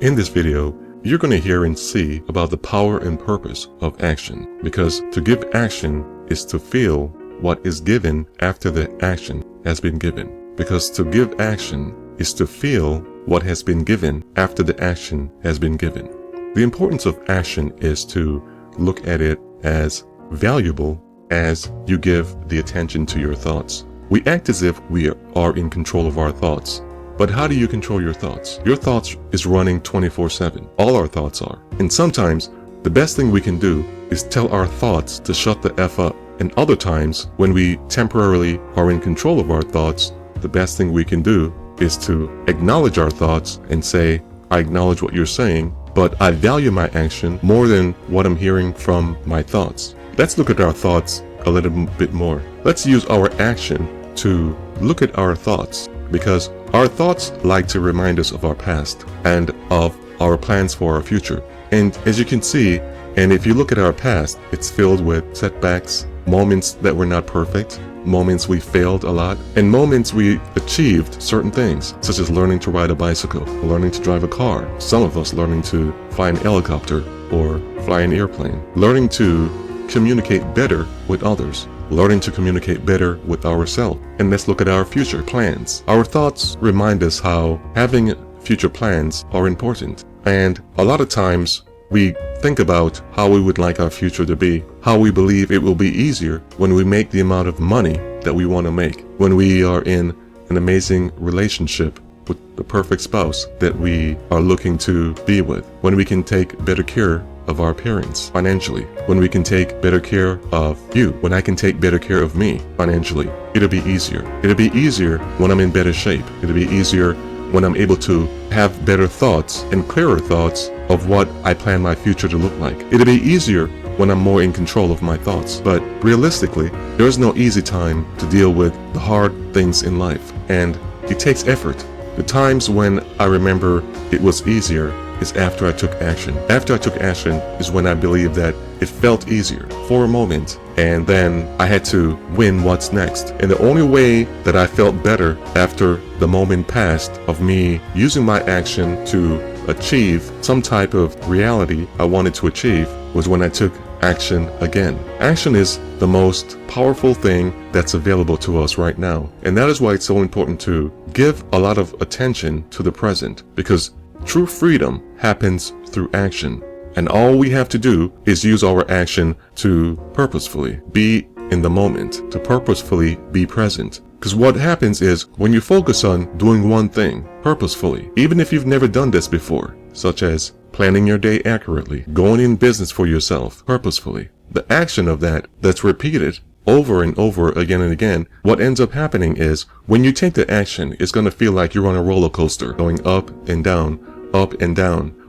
In this video, you're going to hear and see about the power and purpose of action, because to give action is to feel what is given after the action has been given. Because to give action is to feel what has been given after the action has been given. The importance of action is to look at it as valuable as you give the attention to your thoughts. We act as if we are in control of our thoughts. But how do you control your thoughts? Your thoughts is running 24/7. All our thoughts are. And sometimes the best thing we can do is tell our thoughts to shut the F up. And other times when we temporarily are in control of our thoughts, the best thing we can do is to acknowledge our thoughts and say, I acknowledge what you're saying, but I value my action more than what I'm hearing from my thoughts. Let's look at our thoughts a little bit more. Let's use our action to look at our thoughts, because our thoughts like to remind us of our past and of our plans for our future. And as you can see, and if you look at our past, it's filled with setbacks, moments that were not perfect, moments we failed a lot, and moments we achieved certain things, such as learning to ride a bicycle, learning to drive a car, some of us learning to fly an helicopter or fly an airplane, learning to communicate better with others, learning to communicate better with ourselves. And let's look at our future plans. Our thoughts remind us how having future plans are important. And a lot of times we think about how we would like our future to be, how we believe it will be easier when we make the amount of money that we want to make, when we are in an amazing relationship with the perfect spouse that we are looking to be with, when we can take better care of our parents financially, when we can take better care of you, when I can take better care of me financially. It'll be easier. It'll be easier when I'm in better shape. It'll be easier when I'm able to have better thoughts and clearer thoughts of what I plan my future to look like. It'll be easier when I'm more in control of my thoughts. But realistically, there's no easy time to deal with the hard things in life, and it takes effort. The times when I remember it was easier is after I took action. After I took action is when I believe that it felt easier for a moment, and then I had to win what's next. And the only way that I felt better after the moment passed of me using my action to achieve some type of reality I wanted to achieve was when I took action again. Action is the most powerful thing that's available to us right now. And that is why it's so important to give a lot of attention to the present, because true freedom happens through action. And all we have to do is use our action to purposefully be in the moment, to purposefully be present. Because what happens is when you focus on doing one thing purposefully, even if you've never done this before, such as planning your day accurately, going in business for yourself purposefully, the action of that's repeated over and over again and again, what ends up happening is when you take the action, it's going to feel like you're on a roller coaster going up and down,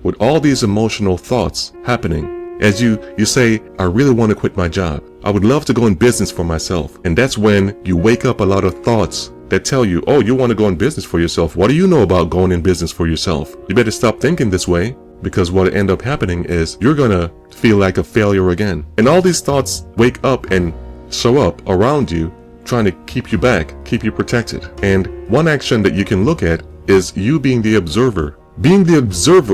with all these emotional thoughts happening. As you say, I really want to quit my job. I would love to go in business for myself. And that's when you wake up a lot of thoughts that tell you, oh, you want to go in business for yourself. What do you know about going in business for yourself? You better stop thinking this way, because what end up happening is you're going to feel like a failure again. And all these thoughts wake up and show up around you, trying to keep you back, keep you protected. And one action that you can look at is you being the observer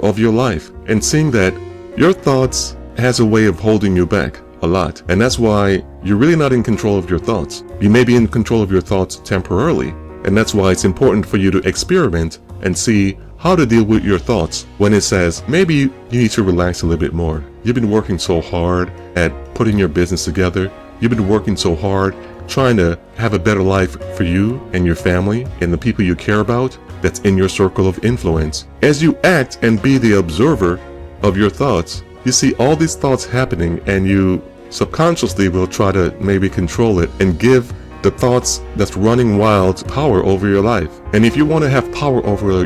of your life and seeing that your thoughts has a way of holding you back a lot. And that's why you're really not in control of your thoughts. You may be in control of your thoughts temporarily. And that's why it's important for you to experiment and see how to deal with your thoughts when it says, maybe you need to relax a little bit more. You've been working so hard at putting your business together. You've been working so hard trying to have a better life for you and your family and the people you care about that's in your circle of influence. As you act and be the observer of your thoughts, you see all these thoughts happening, and you subconsciously will try to maybe control it and give the thoughts that's running wild power over your life. And if you want to have power over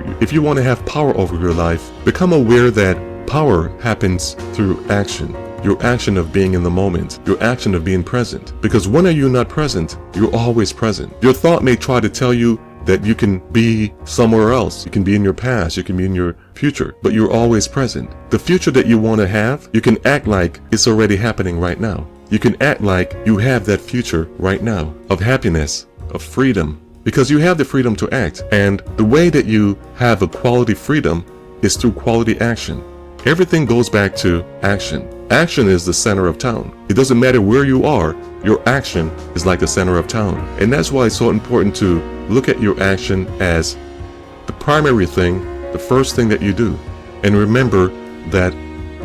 your life, become aware that power happens through action. Your action of being in the moment, your action of being present. Because when are you not present? You're always present. Your thought may try to tell you that you can be somewhere else. You can be in your past, you can be in your future, but you're always present. The future that you want to have, you can act like it's already happening right now. You can act like you have that future right now of happiness, of freedom, because you have the freedom to act. And the way that you have a quality freedom is through quality action. Everything goes back to action. Action is the center of town. It doesn't matter where you are, your action is like the center of town. And that's why it's so important to look at your action as the primary thing, the first thing that you do. And remember that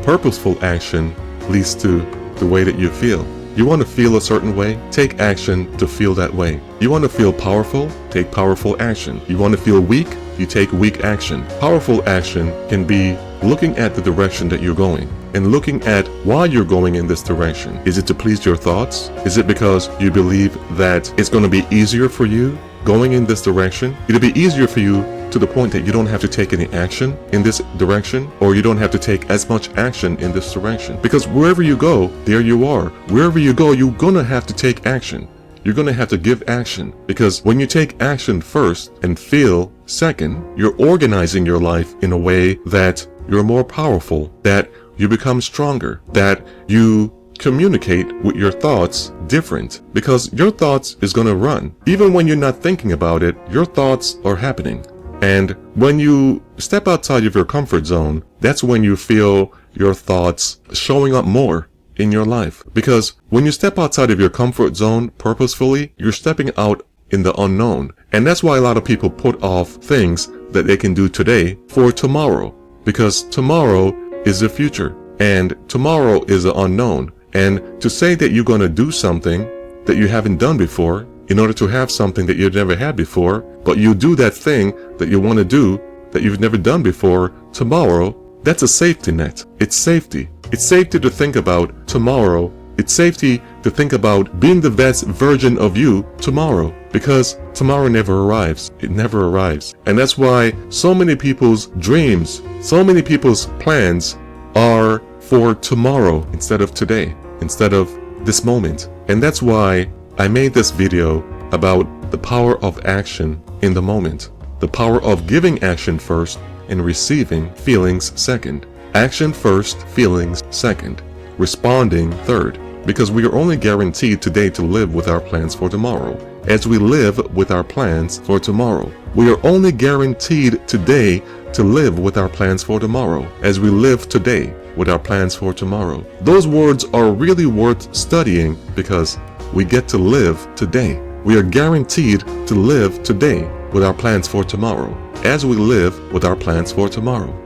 purposeful action leads to the way that you feel. You want to feel a certain way? Take action to feel that way. You want to feel powerful? Take powerful action. You want to feel weak? You take weak action. Powerful action can be looking at the direction that you're going and looking at why you're going in this direction. Is it to please your thoughts? Is it because you believe that it's going to be easier for you going in this direction? It'll be easier for you to the point that you don't have to take any action in this direction, or you don't have to take as much action in this direction. Because wherever you go, there you are. Wherever you go, you're gonna have to take action. You're gonna have to give action. Because when you take action first and feel second, you're organizing your life in a way that you're more powerful, that you become stronger, that you communicate with your thoughts different, because your thoughts is gonna run. Even when you're not thinking about it, your thoughts are happening. And when you step outside of your comfort zone, that's when you feel your thoughts showing up more in your life. Because when you step outside of your comfort zone purposefully, you're stepping out in the unknown. And that's why a lot of people put off things that they can do today for tomorrow. Because tomorrow is the future and tomorrow is the unknown. And to say that you're going to do something that you haven't done before in order to have something that you've never had before, but you do that thing that you want to do that you've never done before tomorrow, that's a safety net. It's safety. It's safety to think about tomorrow. It's safety to think about being the best version of you tomorrow, because tomorrow never arrives. It never arrives. And that's why so many people's dreams, so many people's plans are for tomorrow instead of today, instead of this moment. And that's why I made this video about the power of action in the moment, the power of giving action first and receiving feelings second. Action first, feelings second, responding third, because we are only guaranteed today to live with our plans for tomorrow. As we live with our plans for tomorrow, we are only guaranteed today to live with our plans for tomorrow. As we live today with our plans for tomorrow. Those words are really worth studying because we get to live today. We are guaranteed to live today with our plans for tomorrow, as we live with our plans for tomorrow.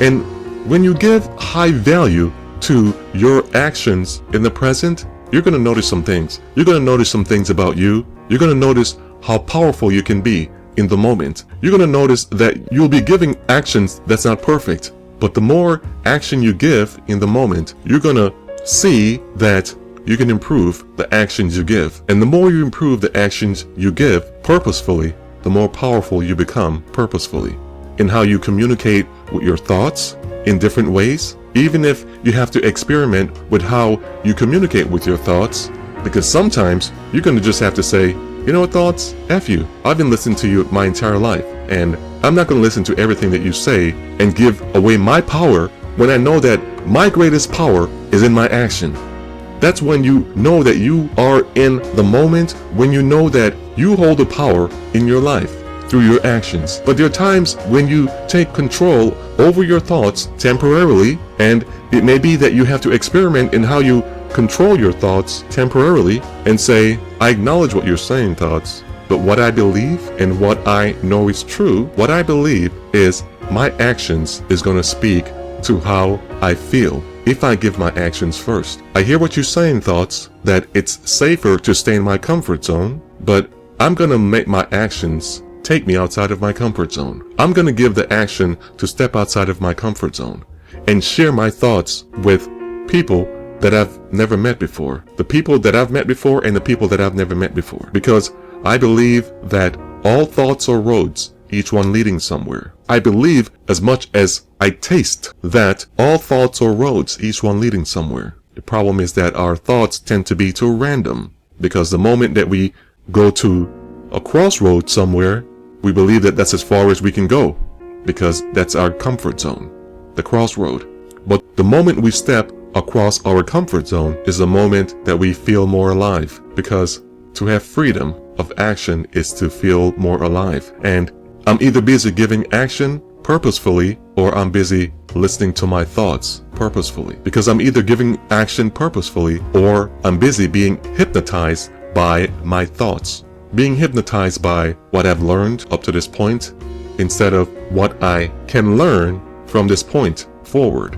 And when you give high value to your actions in the present, you're going to notice some things. You're going to notice some things about you. You're going to notice how powerful you can be in the moment. You're going to notice that you'll be giving actions that's not perfect. But the more action you give in the moment, you're going to see that you can improve the actions you give. And the more you improve the actions you give purposefully, the more powerful you become purposefully in how you communicate with your thoughts in different ways. Even if you have to experiment with how you communicate with your thoughts, because sometimes you're going to just have to say, you know what, thoughts? F you. I've been listening to you my entire life, and I'm not going to listen to everything that you say and give away my power when I know that my greatest power is in my action. That's when you know that you are in the moment, when you know that you hold the power in your life through your actions. But there are times when you take control over your thoughts temporarily, and it may be that you have to experiment in how you control your thoughts temporarily and say, I acknowledge what you're saying, thoughts, but what I believe and what I know is true, what I believe is my actions is going to speak to how I feel if I give my actions first. I hear what you're saying, thoughts, that it's safer to stay in my comfort zone, but I'm going to make my actions take me outside of my comfort zone. I'm going to give the action to step outside of my comfort zone and share my thoughts with people that I've never met before. The people that I've met before and the people that I've never met before. Because I believe that all thoughts are roads, each one leading somewhere. I believe as much as I taste that all thoughts are roads, each one leading somewhere. The problem is that our thoughts tend to be too random, because the moment that we go to a crossroad somewhere, we believe that that's as far as we can go, because that's our comfort zone, the crossroad. But the moment we step across our comfort zone is the moment that we feel more alive, because to have freedom of action is to feel more alive. And I'm either busy giving action purposefully or I'm busy listening to my thoughts purposefully. Because I'm either giving action purposefully or I'm busy being hypnotized by my thoughts. Being hypnotized by what I've learned up to this point instead of what I can learn from this point forward.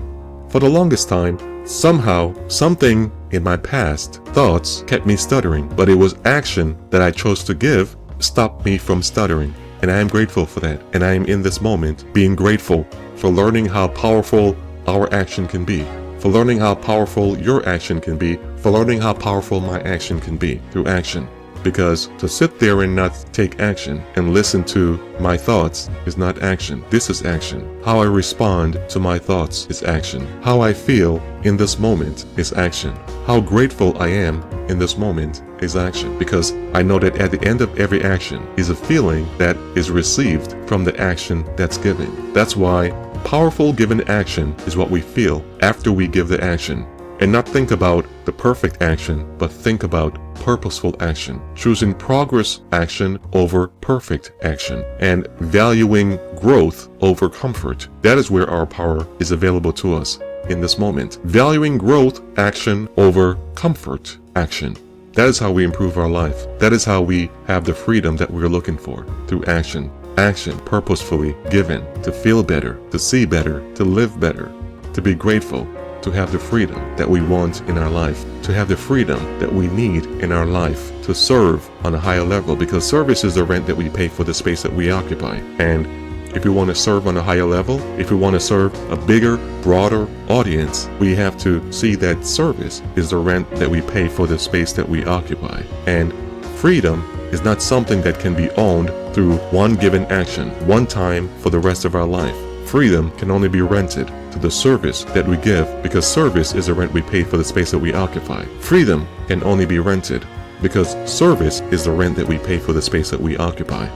For the longest time, somehow, something in my past thoughts kept me stuttering, but it was action that I chose to give stopped me from stuttering. And I am grateful for that. And I am in this moment being grateful for learning how powerful our action can be, for learning how powerful your action can be, for learning how powerful my action can be through action. Because to sit there and not take action and listen to my thoughts is not action. This is action. How I respond to my thoughts is action. How I feel in this moment is action. How grateful I am in this moment is action. Because I know that at the end of every action is a feeling that is received from the action that's given. That's why powerful given action is what we feel after we give the action. And not think about the perfect action, but think about purposeful action, choosing progress action over perfect action, and valuing growth over comfort. That is where our power is available to us in this moment. Valuing growth action over comfort action. That is how we improve our life. That is how we have the freedom that we're looking for through action. Action purposefully given to feel better, to see better, to live better, to be grateful, to have the freedom that we want in our life, to have the freedom that we need in our life, to serve on a higher level, because service is the rent that we pay for the space that we occupy. And if we want to serve on a higher level, if we want to serve a bigger, broader audience, we have to see that service is the rent that we pay for the space that we occupy. And freedom is not something that can be owned through one given action, one time for the rest of our life. Freedom can only be rented to the service that we give, because service is the rent we pay for the space that we occupy. Freedom can only be rented because service is the rent that we pay for the space that we occupy.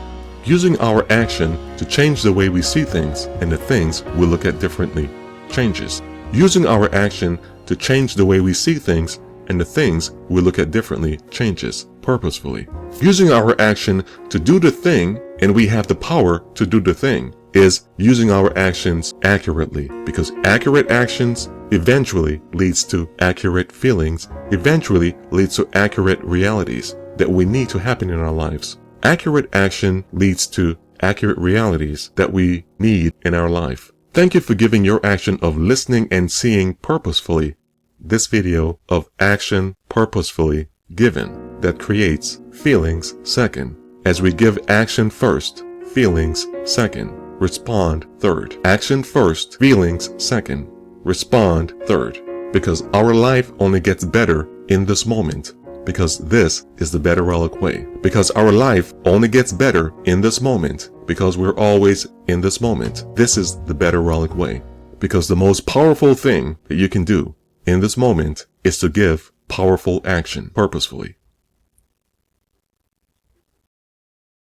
Using our action to change the way we see things and the things we look at differently changes. Using our action to change the way we see things and the things we look at differently changes purposefully. Using our action to do the thing, and we have the power to do the thing, is using our actions accurately, because accurate actions eventually leads to accurate feelings, eventually leads to accurate realities that we need to happen in our lives. Accurate action leads to accurate realities that we need in our life. Thank you for giving your action of listening and seeing purposefully this video of action purposefully given that creates feelings second. As we give action first, feelings second. Respond third. Action first, feelings second. Respond third. Because our life only gets better in this moment. Because this is the Betterolic way. Because our life only gets better in this moment. Because we're always in this moment. This is the Betterolic way. Because the most powerful thing that you can do in this moment is to give powerful action purposefully.